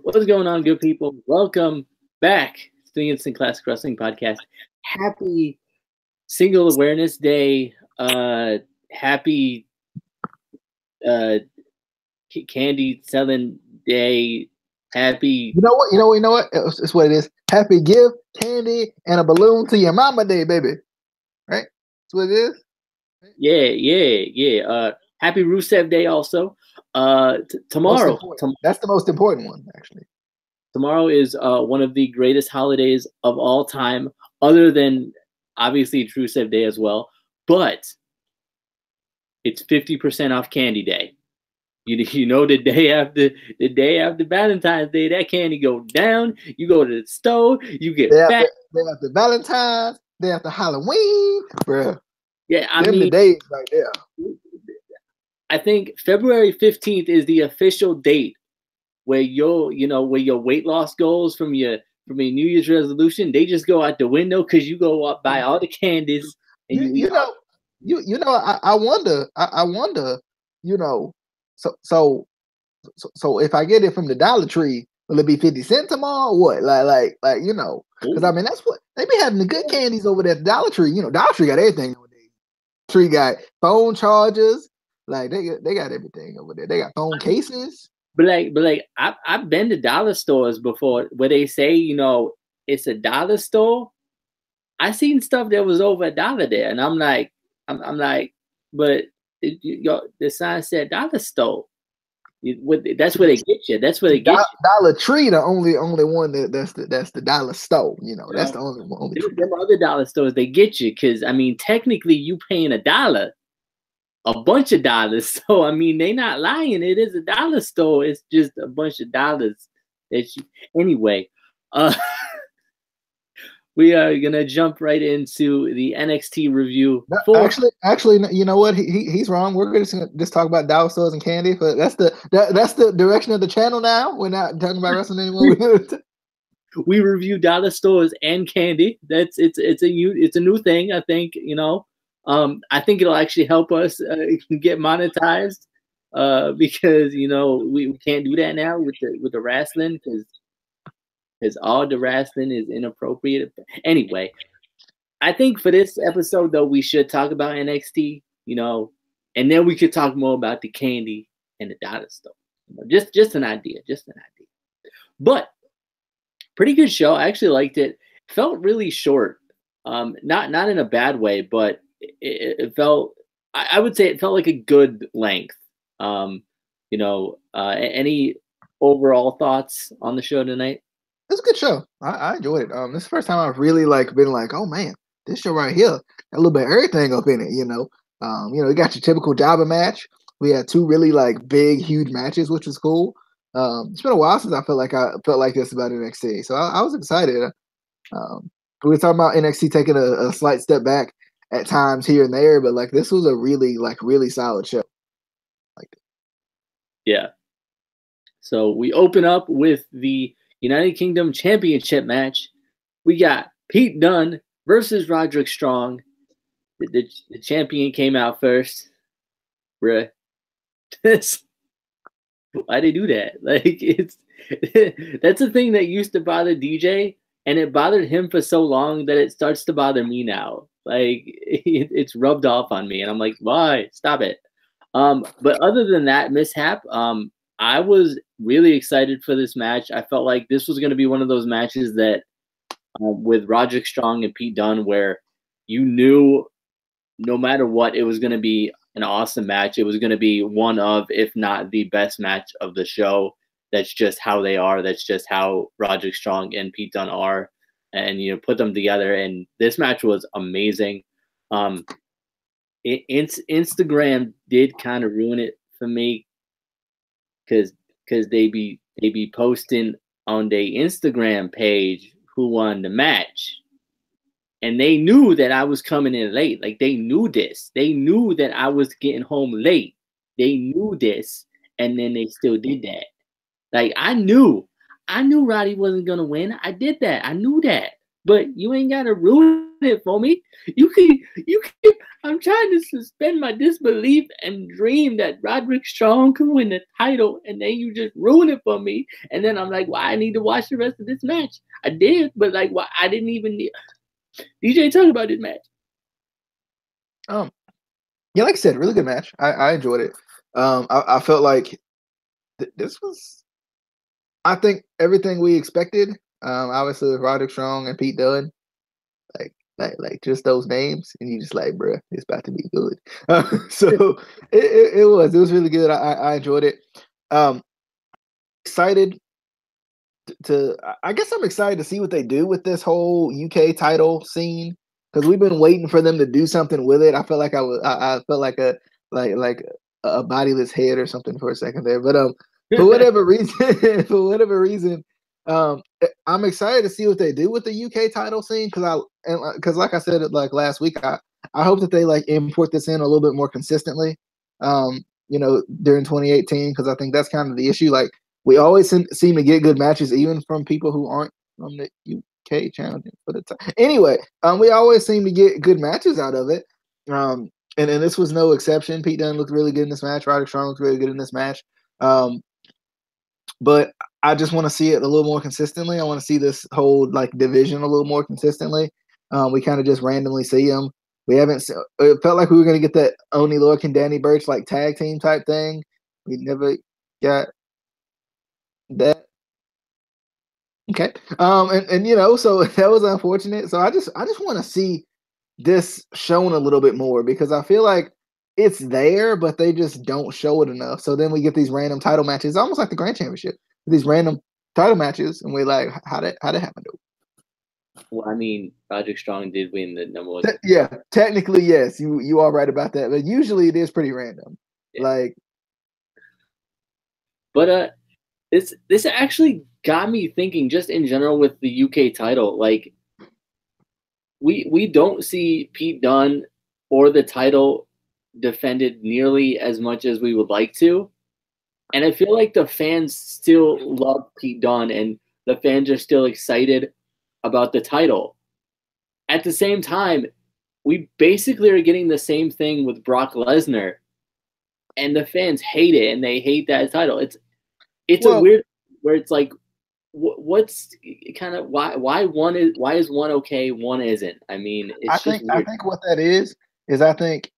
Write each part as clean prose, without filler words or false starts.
What's going on, good people? Welcome back to the Instant Classic Wrestling Podcast. Happy Single Awareness Day. Happy uh, candy selling day. Happy. You know what? You know what? It's what it is. Happy gift, candy, and a balloon to your mama day, baby. Right? That's what it is. Yeah. Happy Rusev Day also. Tomorrow. That's the most important one, actually. Tomorrow is one of the greatest holidays of all time, other than obviously Rusev Day as well. But it's 50% off Candy Day. You know the day after Valentine's Day, that candy go down. You go to the store, you get back. Day after Valentine's, day after Halloween, bro. Yeah, I mean, the days right there. I think February 15th is the official date where your weight loss goals from your New Year's resolution, they just go out the window because you go up buy all the candies. And I wonder, So if I get it from the Dollar Tree, will it be 50 cents tomorrow or what? Because I mean that's what they be having, the good candies over there at the Dollar Tree. Dollar Tree got everything over there. Tree got phone chargers, like they got everything over there. They got phone cases. But I've been to dollar stores before where they say, it's a dollar store. I seen stuff that was over $1 there, and I'm like, but the sign said dollar store. That's where they get you. That's where they get you. Dollar Tree, the only one that's the dollar store. That's the only one. Them other dollar stores, they get you because I mean, technically, you paying $1, a bunch of dollars. So I mean, they not lying. It is a dollar store. It's just a bunch of dollars. Anyway. We are gonna jump right into the NXT review. Actually, you know what? He's wrong. We're gonna just talk about dollar stores and candy. But that's the direction of the channel now. We're not talking about wrestling anymore. We review dollar stores and candy. It's a new thing. I think I think it'll actually help us get monetized because we can't do that now with the wrestling because all the wrestling is inappropriate. Anyway, I think for this episode, though, we should talk about NXT, and then we could talk more about the candy and the dollar store. Just an idea. But pretty good show. I actually liked it. Felt really short. Not in a bad way, but it felt, I would say it felt like a good length. Any overall thoughts on the show tonight? It's a good show. I enjoyed it. This is the first time I've really been like, oh man, this show right here, a little bit of everything up in it. You got your typical jobber match. We had two really big, huge matches, which was cool. It's been a while since I felt like this about NXT, so I was excited. We were talking about NXT taking a slight step back at times here and there, but this was a really solid show. Yeah. So we open up with the United Kingdom Championship match. We got Pete Dunne versus Roderick Strong. The champion came out first. Bruh. Why they do that? That's a thing that used to bother DJ, and it bothered him for so long that it starts to bother me now. It's rubbed off on me, and I'm like, why? Stop it. But other than that mishap, I was really excited for this match. I felt like this was going to be one of those matches that with Roderick Strong and Pete Dunne where you knew no matter what, it was going to be an awesome match. It was going to be one of, if not the best match of the show. That's just how they are. That's just how Roderick Strong and Pete Dunne are. And, put them together. And this match was amazing. Instagram did kind of ruin it for me. Because they be posting on their Instagram page who won the match, and they knew that I was coming in late. They knew this. They knew that I was getting home late. They knew this, and then they still did that. I knew Roddy wasn't gonna win. I did that. I knew that. but you ain't gotta ruin it for me. You can. I'm trying to suspend my disbelief and dream that Roderick Strong can win the title, and then you just ruin it for me. And then I'm like, why I need to watch the rest of this match? I did, but like, why I didn't even need. DJ, talk about this match. Yeah, like I said, really good match. I enjoyed it. I felt like this was, I think, everything we expected. Obviously with Roderick Strong and Pete Dunne, like just those names, and you just like, bruh, it's about to be good. So it was really good. I enjoyed it. Um, excited to I guess I'm excited to see what they do with this whole UK title scene, because we've been waiting for them to do something with it. I felt like I felt like like a bodiless head or something for a second there, but for whatever reason, for whatever reason, I'm excited to see what they do with the UK title scene, because like I said like last week, I hope that they like import this in a little bit more consistently, during 2018, because I think that's kind of the issue. Like, we always seem to get good matches, even from people who aren't from the UK challenging for the time. Anyway, we always seem to get good matches out of it. And this was no exception. Pete Dunne looked really good in this match. Roderick Strong looked really good in this match. But I just want to see it a little more consistently. I want to see this whole like division a little more consistently. We kind of just randomly see them. We haven't. It felt like we were going to get that Oni Lorcan and Danny Burch like tag team type thing. We never got that. Okay. And so that was unfortunate. So I just want to see this shown a little bit more, because I feel like it's there, but they just don't show it enough. So then we get these random title matches, almost like the Grand Championship. These random title matches, and we're like, how did happen to? Well, I mean, Roderick Strong did win the number one. Yeah, technically yes, you are right about that, but usually it is pretty random. Yeah. Like, but this actually got me thinking, just in general with the UK title. Like, we don't see Pete Dunne or the title defended nearly as much as we would like to. And I feel like the fans still love Pete Dunne, and the fans are still excited about the title. At the same time, we basically are getting the same thing with Brock Lesnar, and the fans hate it, and they hate that title. It's a weird, where it's like, what's kind of why is one okay, one isn't? I mean, it's just weird. I think what that is I think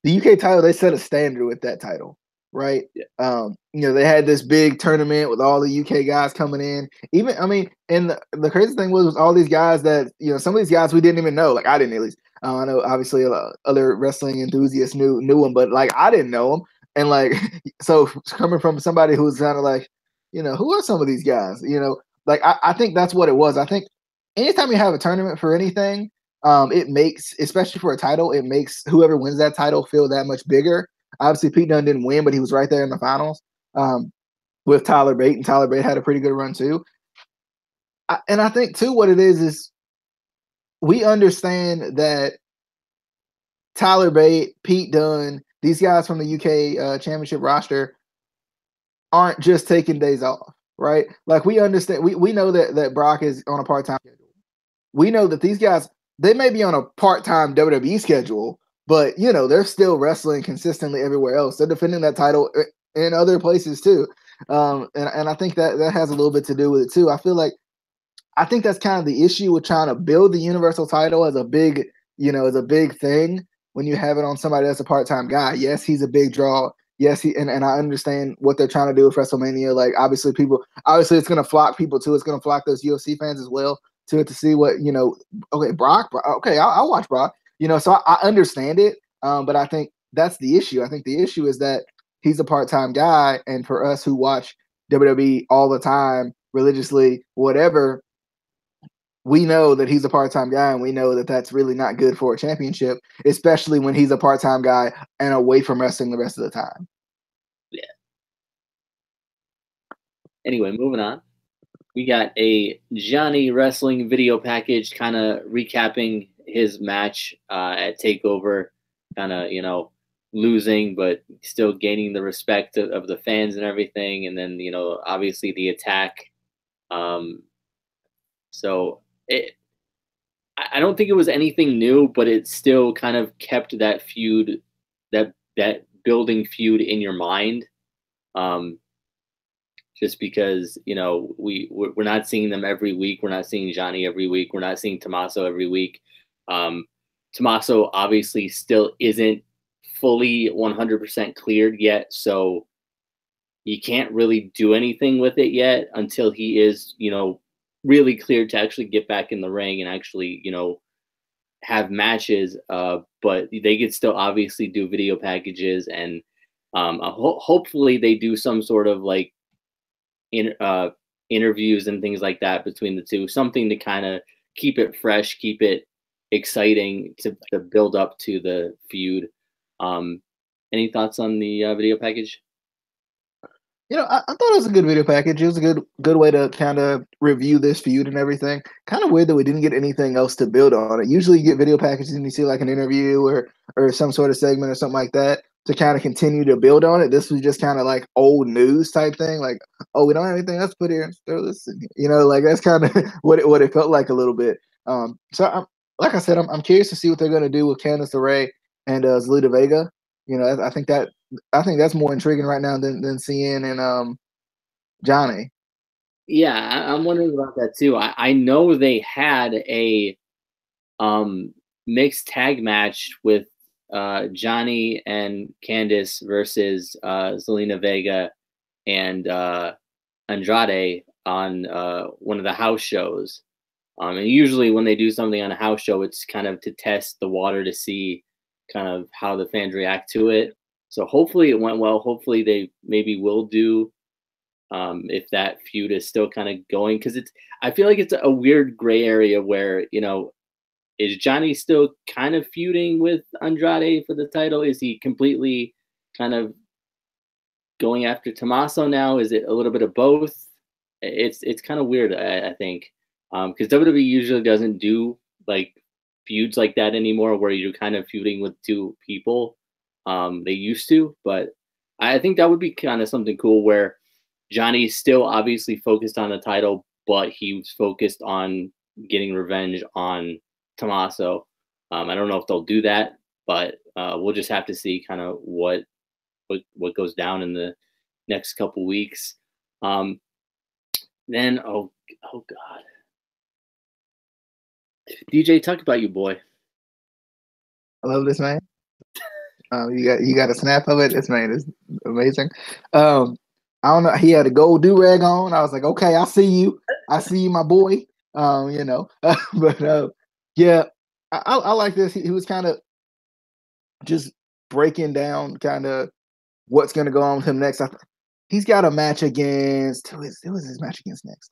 the UK title, they set a standard with that title, right? Yeah. They had this big tournament with all the UK guys coming in. Even, I mean, and the crazy thing was all these guys that, some of these guys we didn't even know. Like, I didn't, at least. I know obviously other wrestling enthusiasts knew them, but like I didn't know them. And like, so coming from somebody who's kind of like, who are some of these guys? Like I think that's what it was. I think anytime you have a tournament for anything, it makes, especially for a title, it makes whoever wins that title feel that much bigger. Obviously, Pete Dunne didn't win, but he was right there in the finals with Tyler Bate, and Tyler Bate had a pretty good run too. And I think too, what it is we understand that Tyler Bate, Pete Dunne, these guys from the UK championship roster aren't just taking days off, right? Like, we understand, we know that Brock is on a part-time schedule. We know that these guys, they may be on a part-time WWE schedule, but they're still wrestling consistently everywhere else. They're defending that title in other places too. And I think that has a little bit to do with it too. I think that's kind of the issue with trying to build the Universal title as a big, as a big thing when you have it on somebody that's a part-time guy. Yes, he's a big draw. Yes, and I understand what they're trying to do with WrestleMania. Like, obviously it's going to flock people too. It's going to flock those UFC fans as well to see what, okay, Brock, okay, I'll watch Brock, so I understand it. But I think that's the issue. I think the issue is that he's a part-time guy. And for us who watch WWE all the time, religiously, whatever, we know that he's a part-time guy, and we know that that's really not good for a championship, especially when he's a part-time guy and away from wrestling the rest of the time. Yeah. Anyway, moving on. We got a Johnny Wrestling video package kind of recapping his match at TakeOver, kind of, losing, but still gaining the respect of the fans and everything. And then, obviously the attack. So I don't think it was anything new, but it still kind of kept that feud, that building feud in your mind. Um, just because we're not seeing them every week. We're not seeing Johnny every week. We're not seeing Tommaso every week. Um, Tommaso obviously still isn't fully 100% cleared yet, so you can't really do anything with it yet until he is, really cleared to actually get back in the ring and actually, have matches. But they could still obviously do video packages, and hopefully they do some sort of like in interviews and things like that between the two, something to kind of keep it fresh, keep it exciting to build up to the feud. Um, any thoughts on the video package? I thought it was a good video package. It was a good way to kind of review this feud and everything. Kind of weird that we didn't get anything else to build on it. Usually you get video packages and you see like an interview or some sort of segment or something like that to kind of continue to build on it. This was just kind of like old news type thing. Like, oh, we don't have anything else to put here. Throw this in here. Like that's kind of what it felt like a little bit. Like I said, I'm curious to see what they're going to do with Candice LeRae and Zelina Vega. I think that's more intriguing right now than seeing and Johnny. Yeah, I'm wondering about that too. I know they had a mixed tag match with Johnny and Candice versus Zelina Vega and Andrade on one of the house shows. And usually when they do something on a house show, it's kind of to test the water to see kind of how the fans react to it. So hopefully it went well. Hopefully they maybe will do, if that feud is still kind of going, because I feel like it's a weird gray area where is Johnny still kind of feuding with Andrade for the title? Is he completely kind of going after Tommaso now? Is it a little bit of both? It's kind of weird, I think, because WWE usually doesn't do like feuds like that anymore, where you're kind of feuding with two people. They used to, but I think that would be kind of something cool where Johnny's still obviously focused on the title, but he was focused on getting revenge on Tommaso. I don't know if they'll do that, but we'll just have to see kind of what goes down in the next couple weeks. Then oh god, DJ, talk about you, boy. I love this man. You got a snap of it. This man is amazing. I don't know. He had a gold do rag on. I was like, okay, I see you, my boy. But yeah, I like this. He was kind of just breaking down kind of what's going to go on with him next. He's got a match against who was his match against next?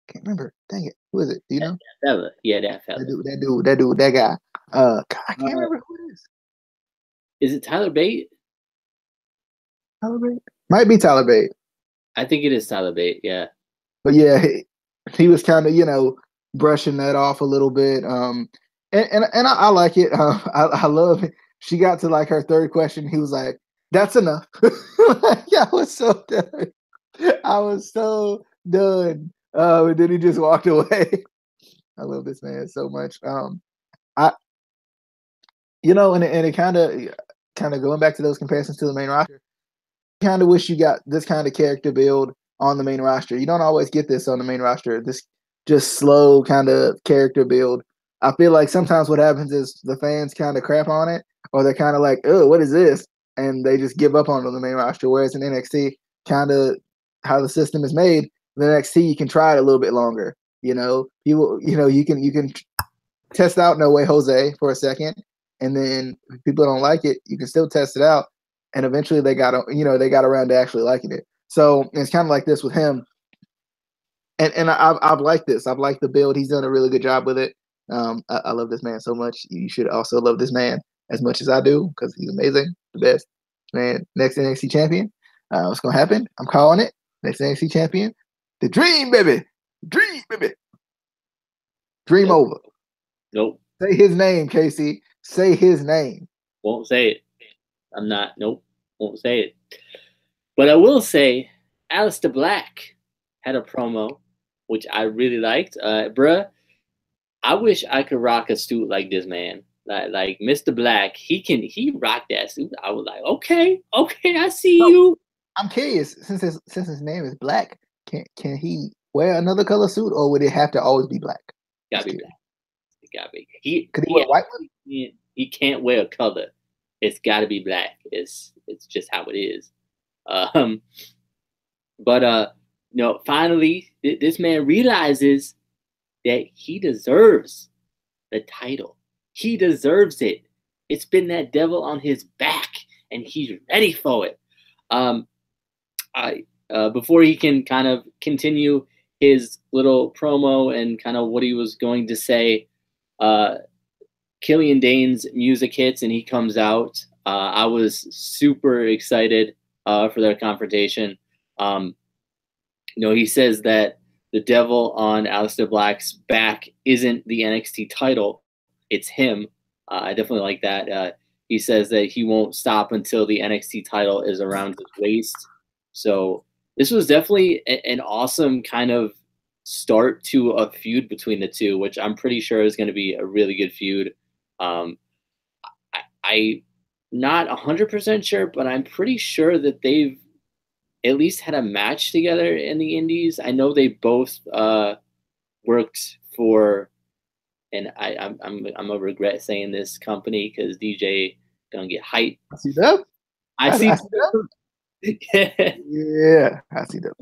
Can't remember. Dang it. Who is it? Do you know? That fella. Yeah, that fella. That guy. God, I can't remember who it is. Is it Tyler Bate? Tyler Bate? Might be Tyler Bate. I think it is Tyler Bate, yeah. But yeah, he was kind of, brushing that off a little bit. And I like it. I love it. She got to like her third question. He was like, that's enough. I was so done. I was so done. And then he just walked away. I love this man so much. And it kind of going back to those comparisons to the main roster, kind of wish you got this kind of character build on the main roster. You don't always get this on the main roster. This just slow kind of character build. I feel like sometimes what happens is the fans kind of crap on it, or they're kind of like, oh, what is this? And they just give up on it on the main roster. Whereas in NXT, kind of how the system is made, the NXT you can try it a little bit longer. You can test out No Way Jose for a second, and then if people don't like it, you can still test it out, and eventually they got around to actually liking it. So it's kind of like this with him, and I've liked this. I've liked the build. He's done a really good job with it. I love this man so much. You should also love this man as much as I do because he's amazing, the best man. Next NXT champion. What's gonna happen? I'm calling it. Next NXT champion, the Dream, baby, Dream, baby, Dream Nope. over. Nope. Say his name, Casey. Say his name. Won't say it. I'm not. Nope. Won't say it. But I will say, Aleister Black had a promo, which I really liked. Bruh, I wish I could rock a suit like this man. Like Mr. Black, he rock that suit. I was like, okay, I see So you. I'm curious, since his name is Black, can he wear another color suit, or would it have to always be black? Gotta Just be curious. black. It gotta be. He Could he he wear white one? he can't wear a color. It's gotta be black. It's just how it is. Um, but finally, this man realizes that he deserves the title. He deserves it. It's been that devil on his back, and he's ready for it. Um, I Before he can kind of continue his little promo and kind of what he was going to say, Killian Dane's music hits and he comes out. I was super excited for their confrontation. He says that the devil on Aleister Black's back isn't the NXT title, it's him. I definitely like that. He says that he won't stop until the NXT title is around his waist. So this was definitely an awesome kind of start to a feud between the two, which I'm pretty sure is going to be a really good feud. I'm not 100% sure, but I'm pretty sure that they've at least had a match together in the Indies. I know they both worked for, and I'm gonna regret saying this company because DJ gonna get hyped. I see that. I see. I see that. Yeah, I see that.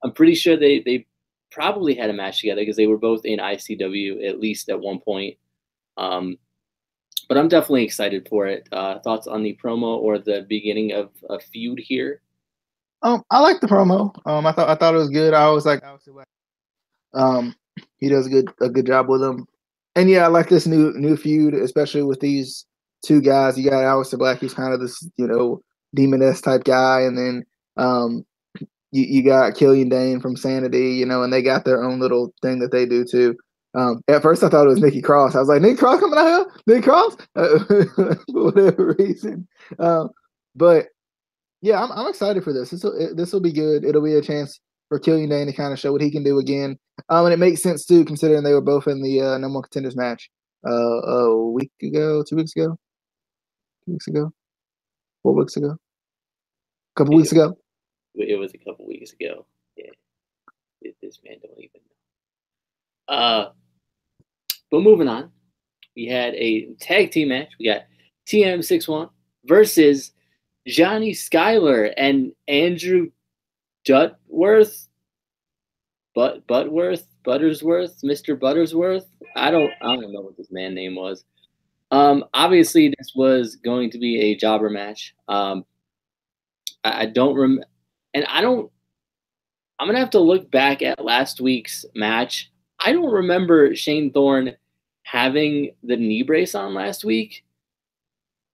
I'm pretty sure they probably had a match together because they were both in ICW at least at one point. But I'm definitely excited for it. Thoughts on the promo or the beginning of a feud here? I like the promo. I thought it was good. I always like he does a good job with them. And yeah, I like this new feud, especially with these two guys. You got Aleister Black, who's kind of this, demon-esque type guy, and then you got Killian Dane from Sanity, and they got their own little thing that they do too. At first, I thought it was Nikki Cross. I was like, Nikki Cross coming out here? Nikki Cross? For whatever reason. But yeah, I'm excited for this. This will be good. It'll be a chance for Killian Dane to kind of show what he can do again. And it makes sense too, considering they were both in the number one contenders match a week ago, 2 weeks ago, 2 weeks ago, 4 weeks ago, a couple weeks ago. It was a couple weeks ago. Yeah, this man don't even know. But moving on, we had a tag team match. We got TM61 versus Johnny Skyler and Andrew Buttersworth, Mr. Buttersworth. I don't know what this man name was. Obviously this was going to be a jobber match. I don't remember, and I'm gonna have to look back at last week's match. I don't remember Shane Thorne having the knee brace on last week.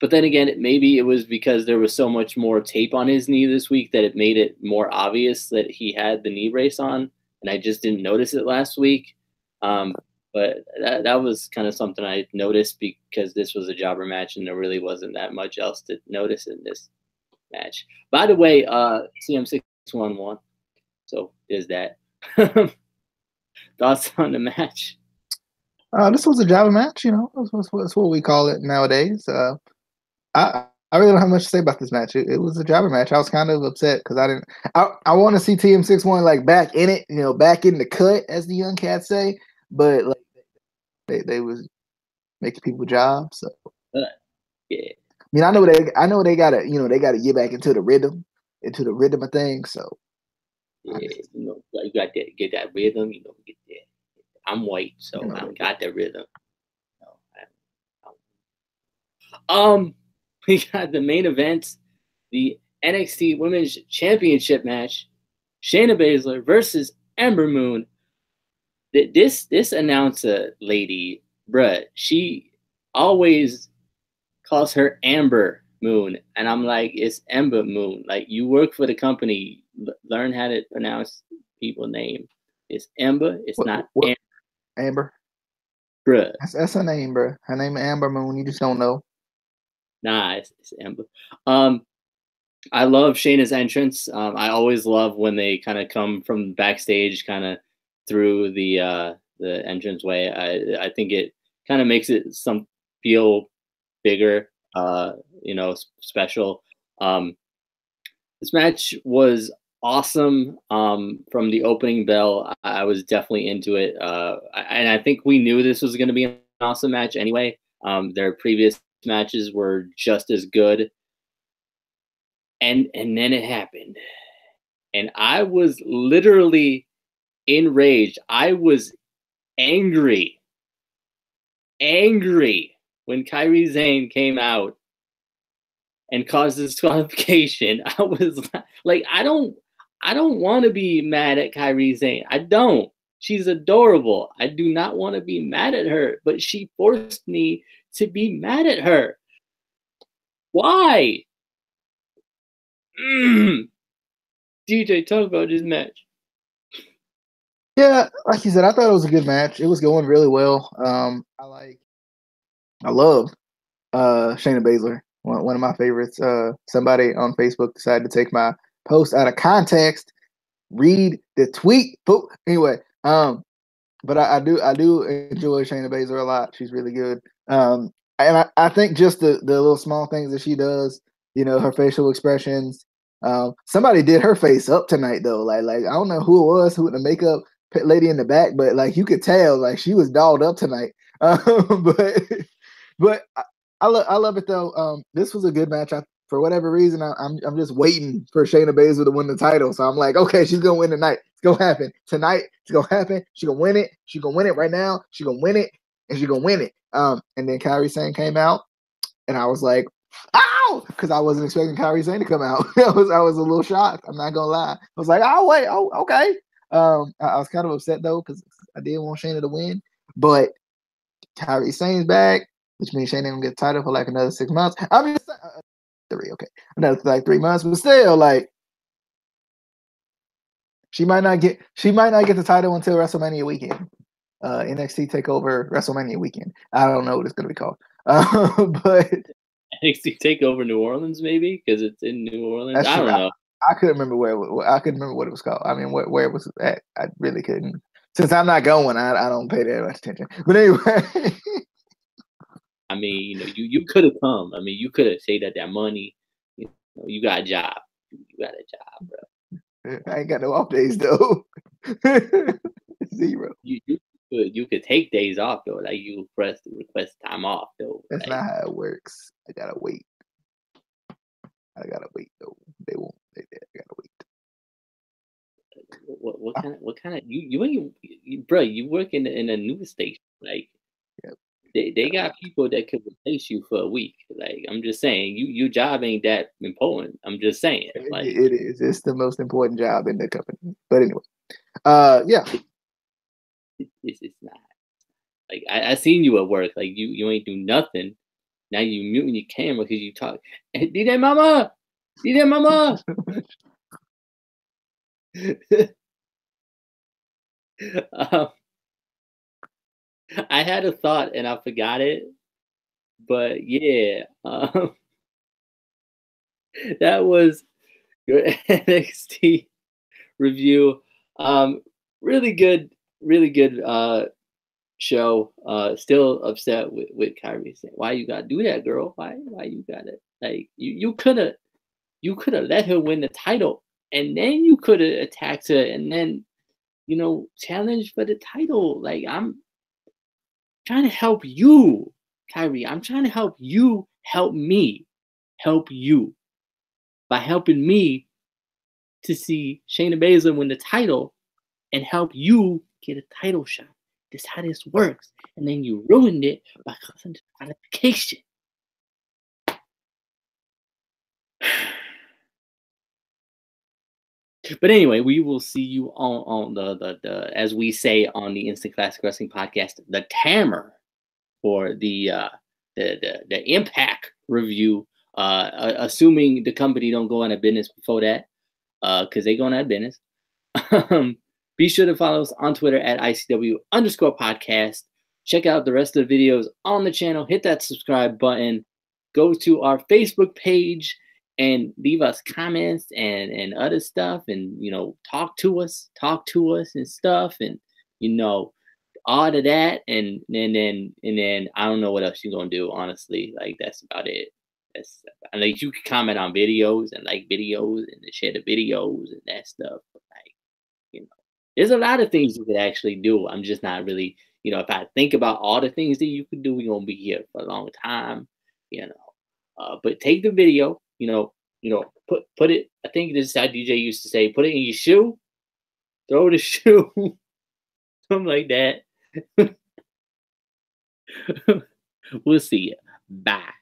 But then again, maybe it was because there was so much more tape on his knee this week that it made it more obvious that he had the knee brace on, and I just didn't notice it last week. But that was kind of something I noticed because this was a jobber match and there really wasn't that much else to notice in this match. By the way, CM611 won, so there's that. Thoughts on the match? This was a jobber match, that's what we call it nowadays. I really don't have much to say about this match. It was a jobber match. I was kind of upset because I want to see TM61 like back in it, back in the cut, as the young cats say. But like they was making people jobs. So yeah. I mean, I know they gotta get back into the rhythm of things. So yeah, you got to get that rhythm. Get that. I'm white, so I don't got that rhythm. We got the main event, the NXT Women's Championship match, Shayna Baszler versus Ember Moon. This announcer lady, bruh, she always calls her Amber Moon, and I'm like, it's Ember Moon. Like, you work for the company, learn how to pronounce people's name. It's Ember. It's not Amber. Amber. Bruh. That's her name, bruh. Her name is Amber Moon. You just don't know. Nah, it's Ember. I love Shayna's entrance. I always love when they kind of come from backstage, kind of through the the entranceway. I think it kind of makes it feel bigger, special. This match was awesome. From the opening bell, I was definitely into it. And I think we knew this was going to be an awesome match anyway. Their previous matches were just as good. And then it happened. And I was literally enraged. I was angry when Kairi Sane came out and caused disqualification. I was like, I don't want to be mad at Kairi Sane. I don't. She's adorable. I do not want to be mad at her, but she forced me to be mad at her. Why? DJ, talk about this match. Yeah, like you said, I thought it was a good match. It was going really well. I love Shayna Baszler, one of my favorites. Somebody on Facebook decided to take my post out of context, read the tweet. But anyway, but I do enjoy Shayna Baszler a lot. She's really good. And I think just the little small things that she does, her facial expressions. Somebody did her face up tonight though. Like I don't know who it was, who the makeup lady in the back, but like you could tell like she was dolled up tonight. But I love it though. This was a good match. For whatever reason, I'm just waiting for Shayna Baszler to win the title. So I'm like, okay, she's gonna win tonight. It's gonna happen tonight. It's gonna happen. She's gonna win it. She's gonna win it right now. She's gonna win it, and she's gonna win it. And then Kairi Sane came out, and I was like, ow, because I wasn't expecting Kairi Sane to come out. I was a little shocked. I'm not gonna lie. I was like, oh wait, oh okay. I was kind of upset though because I did want Shayna to win, but Kairi Sane's back, which means Shayna gonna get the title for like another 6 months. I'm just 3, okay, another like 3 months, but still, like she might not get the title until WrestleMania weekend. NXT Takeover WrestleMania weekend. I don't know what it's gonna be called, but NXT Takeover New Orleans, maybe because it's in New Orleans. I don't know. I couldn't remember I couldn't remember what it was called. I mean, where it was at. I really couldn't. Since I'm not going, I don't pay that much attention. But anyway, I mean, you could have come. I mean, you could have saved that money. You got a job. You got a job, bro. I ain't got no off days though. 0. You could take days off though. Like you request time off though. That's not how it works. I gotta wait though. They won't. I gotta wait. What kind of you bro? You work in a news station, like yep. They got people that could replace you for a week. Like I'm just saying, your job ain't that important. I'm just saying, like it is. It's the most important job in the company. But anyway, yeah, it's not. Like I seen you at work. Like you ain't do nothing. Now you muting your camera because you talk. Hey, DJ Mama. I had a thought and I forgot it, but yeah, that was your NXT review. Really good show. Still upset with Kairi saying, "Why you gotta do that, girl? Why you gotta like you could have let her win the title." And then you could have attacked her and then, challenged for the title. Like, I'm trying to help you, Kairi. I'm trying to help you help me help you by helping me to see Shayna Baszler win the title and help you get a title shot. That's how this works. And then you ruined it by causing disqualification. But anyway, we will see you on the as we say on the Instant Classic Wrestling Podcast, the Tammer for the Impact review. Assuming the company don't go out of business before that, because they going out of business. Be sure to follow us on Twitter at ICW_podcast. Check out the rest of the videos on the channel. Hit that subscribe button. Go to our Facebook page and leave us comments and other stuff, and talk to us and stuff, and all of that, and then I don't know what else you're gonna do. Honestly, like that's about it. That's like you can comment on videos and like videos and share the videos and that stuff. But like you know, there's a lot of things you could actually do. I'm just not really, if I think about all the things that you could do, we're gonna be here for a long time. You know, but take the video. Put it. I think this is how DJ used to say, put it in your shoe, throw the shoe, something like that. We'll see you. Bye.